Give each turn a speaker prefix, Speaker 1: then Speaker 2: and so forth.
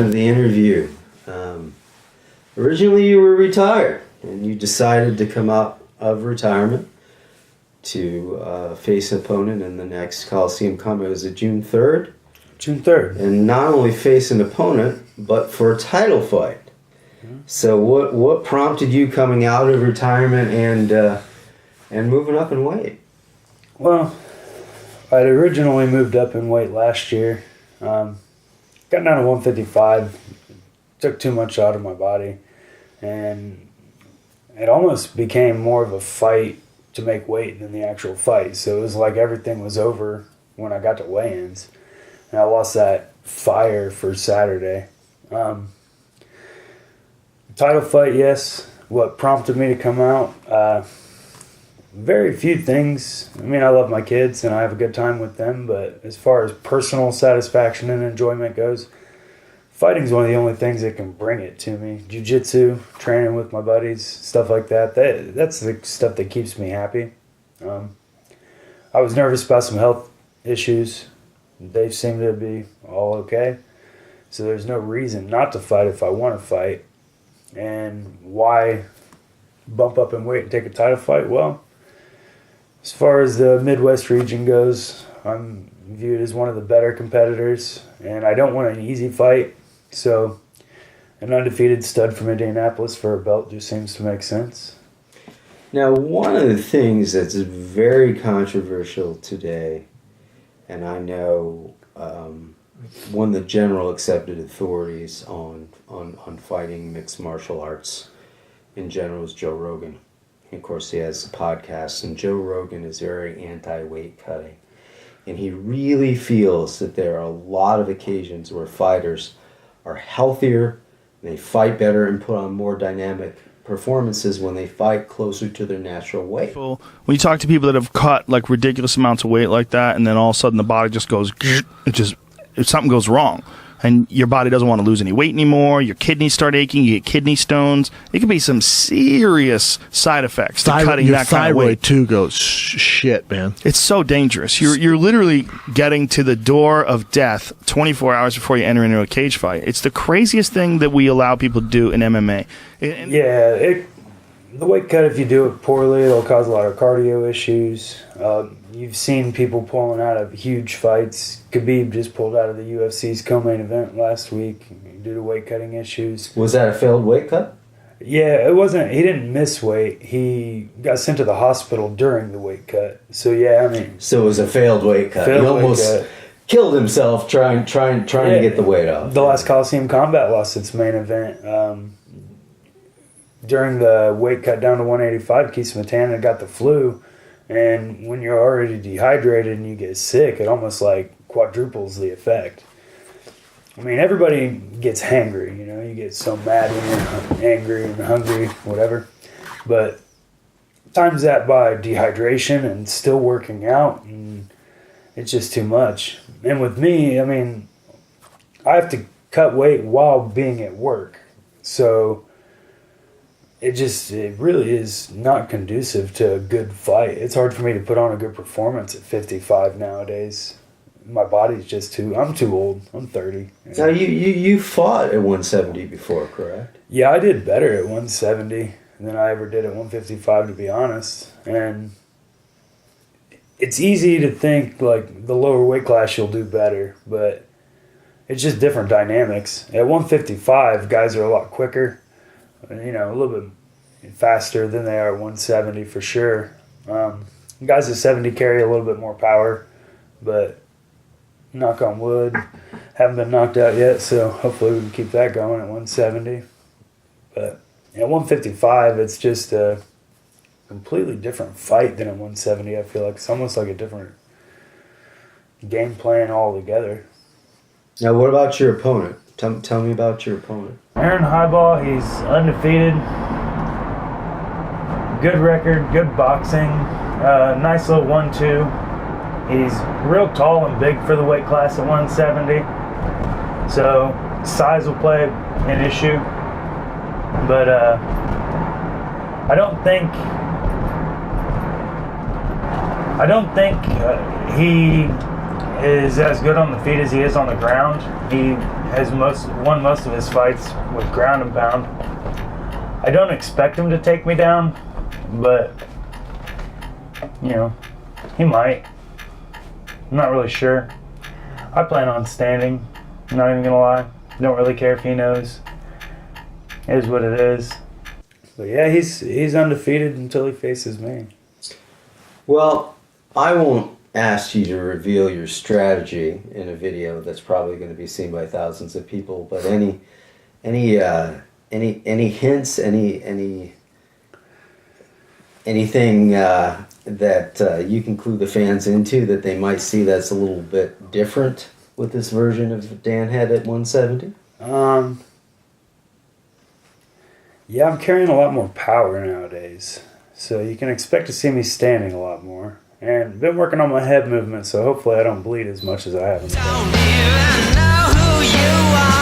Speaker 1: of the interview. Originally, you were retired, and you decided to come out of retirement to face an opponent in the next Colosseum combat. Was it June 3rd?
Speaker 2: June 3rd.
Speaker 1: And not only face an opponent, but for a title fight. So what prompted you coming out of retirement and moving up in weight?
Speaker 2: Well, I'd originally moved up in weight last year. Got down to 155. Took too much out of my body. And it almost became more of a fight to make weight than the actual fight. So it was like everything was over when I got to weigh-ins. And I lost that fire for Saturday. Title fight, yes. What prompted me to come out? Very few things. I mean, I love my kids and I have a good time with them, but as far as personal satisfaction and enjoyment goes, fighting is one of the only things that can bring it to me. Jiu-Jitsu, training with my buddies, stuff like that. That's the stuff that keeps me happy. I was nervous about some health issues. They seem to be all okay. So there's no reason not to fight if I want to fight. And why bump up in weight and take a title fight? Well, as far as the Midwest region goes, I'm viewed as one of the better competitors, and I don't want an easy fight. So an undefeated stud from Indianapolis for a belt just seems to make sense.
Speaker 1: Now, one of the things that's very controversial today, and I know one of the general accepted authorities on fighting mixed martial arts in general is Joe Rogan. And of course, he has a podcast, and Joe Rogan is very anti-weight cutting. And he really feels that there are a lot of occasions where fighters are healthier, they fight better, and put on more dynamic performances when they fight closer to their natural weight.
Speaker 3: When you talk to people that have cut like ridiculous amounts of weight like that, and then all of a sudden the body just goes, something goes wrong, and your body doesn't want to lose any weight anymore, your kidneys start aching, you get kidney stones. It could be some serious side effects to cutting that kind of weight.
Speaker 4: Your thyroid too goes shit, man.
Speaker 3: It's so dangerous. You're literally getting to the door of death 24 hours before you enter into a cage fight. It's the craziest thing that we allow people to do in MMA.
Speaker 2: The weight cut, if you do it poorly, it'll cause a lot of cardio issues. You've seen people pulling out of huge fights. Khabib just pulled out of the UFC's co-main event last week due to weight cutting issues.
Speaker 1: Was that a failed weight cut?
Speaker 2: Yeah, it wasn't. He didn't miss weight. He got sent to the hospital during the weight cut. So yeah, I mean.
Speaker 1: So it was a failed weight cut. He almost killed himself trying to get the weight off.
Speaker 2: The last Colosseum Combat lost its main event. During the weight cut down to 185, Keith Smetana got the flu, and when you're already dehydrated and you get sick, it almost like quadruples the effect. I mean, everybody gets hangry, you know, you get so mad when you're angry and hungry, whatever, but times that by dehydration and still working out, and it's just too much. And with me, I mean, I have to cut weight while being at work, so it really is not conducive to a good fight. It's hard for me to put on a good performance at 55 nowadays. My body's just I'm too old. I'm 30.
Speaker 1: Now, you fought at 170 before, correct?
Speaker 2: Yeah, I did better at 170 than I ever did at 155, to be honest. And it's easy to think, like, the lower weight class you'll do better, but it's just different dynamics. At 155, guys are a lot quicker. You know, a little bit faster than they are at 170 for sure. Guys at 70 carry a little bit more power, but knock on wood, haven't been knocked out yet, so hopefully we can keep that going at 170. But at 155, it's just a completely different fight than at 170. I feel like it's almost like a different game plan altogether.
Speaker 1: Now, what about your opponent? Tell me about your opponent.
Speaker 2: Aaron Highball, he's undefeated. Good record, good boxing. Nice little 1-2. He's real tall and big for the weight class at 170. So size will play an issue. But I don't think he is as good on the feet as he is on the ground. He has won most of his fights with ground and pound. I don't expect him to take me down, but, you know, he might. I'm not really sure. I plan on standing, I'm not even gonna lie. Don't really care if he knows. It is what it is. But yeah, he's undefeated until he faces me.
Speaker 1: Well, I won't ask you to reveal your strategy in a video that's probably going to be seen by thousands of people. But any hints, anything that you can clue the fans into that they might see that's a little bit different with this version of Dan Head at 170?
Speaker 2: Yeah, I'm carrying a lot more power nowadays. So you can expect to see me standing a lot more. And been working on my head movement, so hopefully I don't bleed as much as I have in the past.
Speaker 5: Don't even know who you are.